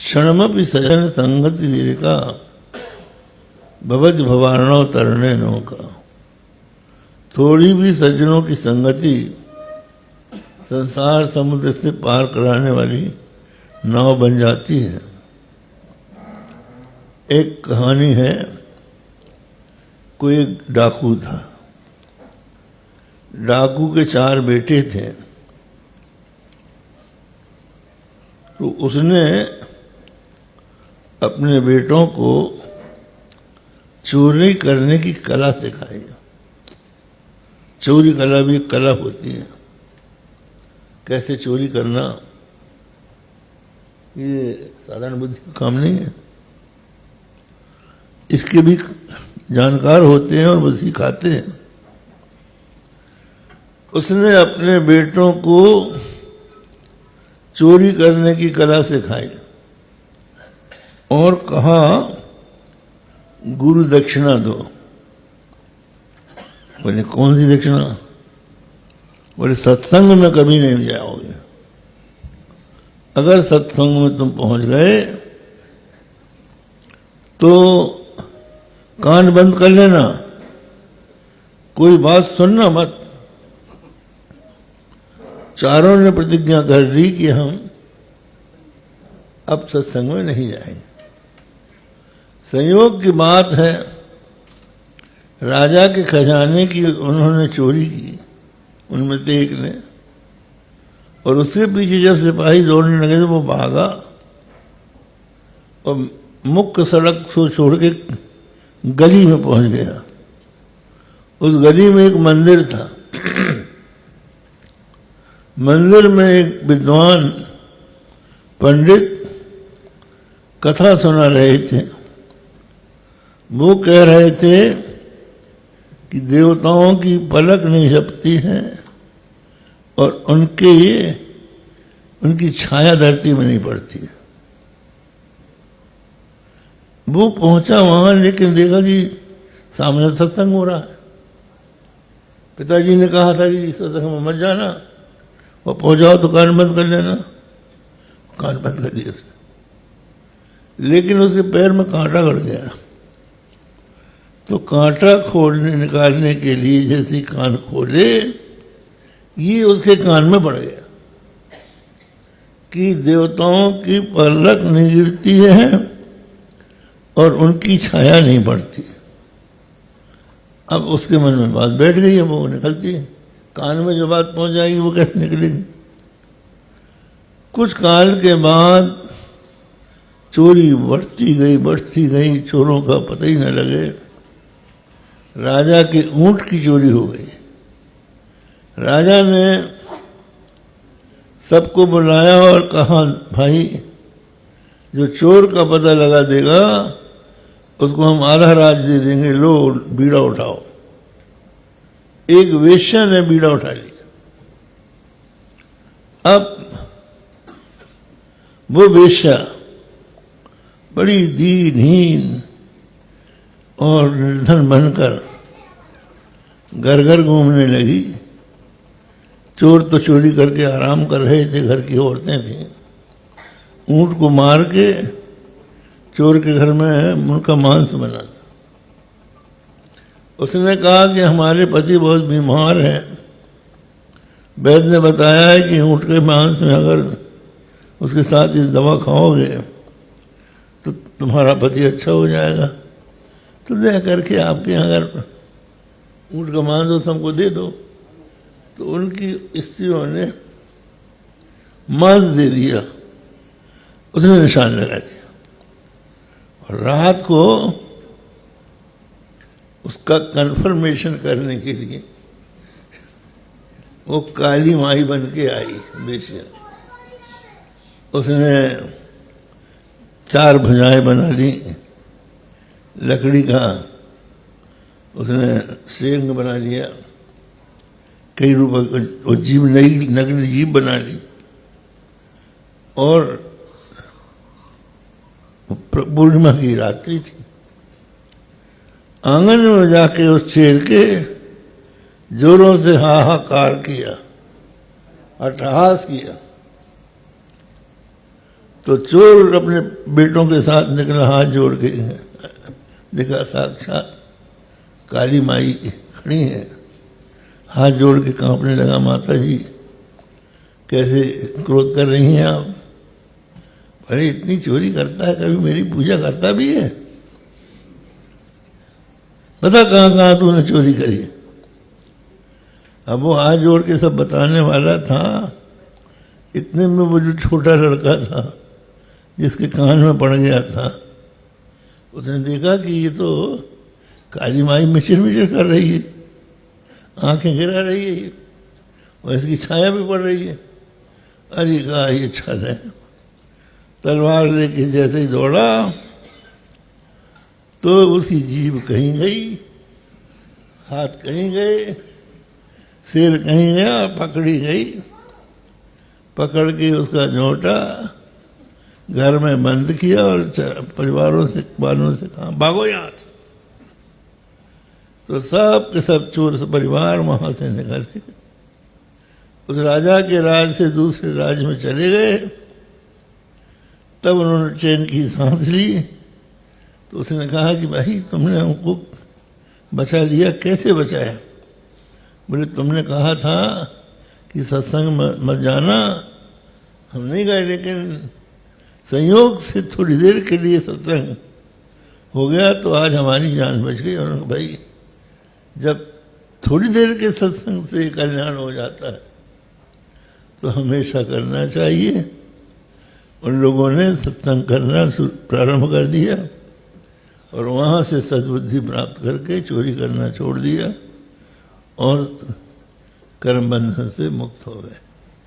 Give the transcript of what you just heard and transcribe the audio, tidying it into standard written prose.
क्षणमपि सजन संगति दीर्घा भवत भवानव तरने नौका। थोड़ी भी सज्जनों की संगति संसार समुद्र से पार कराने वाली नाव बन जाती है। एक कहानी है, कोई एक डाकू था। डाकू के 4 बेटे थे। तो उसने अपने बेटों को चोरी करने की कला सिखाई। चोरी कला भी एक कला होती है। कैसे चोरी करना, ये साधारण बुद्धि का काम नहीं है। इसके भी जानकार होते हैं और वो सिखाते हैं। उसने अपने बेटों को चोरी करने की कला सिखाई और कहा, गुरु दक्षिणा दो। बोले कौन सी दक्षिणा? बोले सत्संग में कभी नहीं जाओगे। अगर सत्संग में तुम पहुंच गए तो कान बंद कर लेना, कोई बात सुनना मत। चारों ने प्रतिज्ञा कर दी कि हम अब सत्संग में नहीं जाएंगे। संयोग की बात है, राजा के खजाने की उन्होंने चोरी की, उनमें से एक ने। और उसके पीछे जब सिपाही दौड़ने लगे तो वो भागा और मुख्य सड़क को छोड़ के गली में पहुंच गया। उस गली में एक मंदिर था। मंदिर में एक विद्वान पंडित कथा सुना रहे थे। वो कह रहे थे कि देवताओं की पलक नहीं झपकती है और उनकी छाया धरती में नहीं पड़ती है। वो पहुंचा वहां, लेकिन देखा कि सामने सत्संग हो रहा है। पिताजी ने कहा था कि सत्संग में मत जाना और पहुंचाओ तो कान बंद कर लेना। कान बंद कर लिया उसने, लेकिन उसके पैर में कांटा गड़ गया। तो कांटा खोलने निकालने के लिए जैसे कान खोले, ये उसके कान में पड़ गया कि देवताओं की पलक नहीं गिरती है और उनकी छाया नहीं पड़ती। अब उसके मन में बात बैठ गई है, वो निकलती है। कान में जो बात पहुंच जाएगी वो कैसे निकलेगी? कुछ काल के बाद चोरी बढ़ती गई, चोरों का पता ही न लगे। राजा के ऊंट की चोरी हो गई। राजा ने सबको बुलाया और कहा, भाई जो चोर का पता लगा देगा उसको हम आधा राज्य दे देंगे, लो बीड़ा उठाओ। एक वेश्या ने बीड़ा उठा लिया। अब वो वेश्या बड़ी दीनहीन और निर्धन बनकर घर घर घूमने लगी। चोर तो चोरी करके आराम कर रहे थे, घर की औरतें थीं। ऊंट को मार के चोर के घर में उनका मांस बना था। उसने कहा कि हमारे पति बहुत बीमार हैं। वैद्य ने बताया है कि ऊंट के मांस में अगर उसके साथ ये दवा खाओगे तो तुम्हारा पति अच्छा हो जाएगा। तो दया करके आपके यहाँ अगर ऊंट का मांस हो तो हमको दे दो। तो उनकी स्त्रियों ने मांस दे दिया। उसने निशान लगा दिया और रात को उसका कंफर्मेशन करने के लिए वो काली माई बन के आई बेशिया। उसने 4 भुजाएं बना ली लकड़ी का। उसने सेंग बना लिया, कई रुपए वो जीव, नई नकली जीव बना ली। और पूर्णिमा की रात्रि थी। आंगन में जाके उस शेर के जोरों से हाहाकार किया, अट्टहास किया। तो चोर अपने बेटों के साथ निकला, हाथ जोड़ के देखा साक्षात काली माई खड़ी है, हाथ जोड़ के कांपने लगा, माता जी कैसे क्रोध कर रही हैं आप? अरे इतनी चोरी करता है, कभी मेरी पूजा करता भी है? बता कहाँ कहाँ तूने चोरी करी? अब वो हाथ जोड़ के सब बताने वाला था, इतने में वो जो छोटा लड़का था जिसके कान में पड़ गया था, उसने देखा कि ये तो काली माई मिचर मिचर कर रही है, आंखें गिरा रही है और इसकी छाया भी पड़ रही है। अरे कहा ये छल है। तलवार लेके जैसे ही दौड़ा तो उसकी जीभ कहीं गई, हाथ कहीं गए, सिर कहीं गया, पकड़ी गई, पकड़ के उसका झोंटा घर में बंद किया और परिवारों से बालों से कहा भागो यहाँ से। तो सब के सब चोर परिवार वहां से निकल के उस राजा के राज से दूसरे राज्य में चले गए। तब उन्होंने चैन की सांस ली। तो उसने कहा कि भाई तुमने हमको बचा लिया, कैसे बचाया? बोले तुमने कहा था कि सत्संग मत जाना, हम नहीं गए, लेकिन संयोग से थोड़ी देर के लिए सत्संग हो गया तो आज हमारी जान बच गई। उन्होंने भाई जब थोड़ी देर के सत्संग से कल्याण हो जाता है तो हमेशा करना चाहिए। उन लोगों ने सत्संग करना प्रारंभ कर दिया और वहाँ से सद्बुद्धि प्राप्त करके चोरी करना छोड़ दिया और कर्म बंधन से मुक्त हो गए।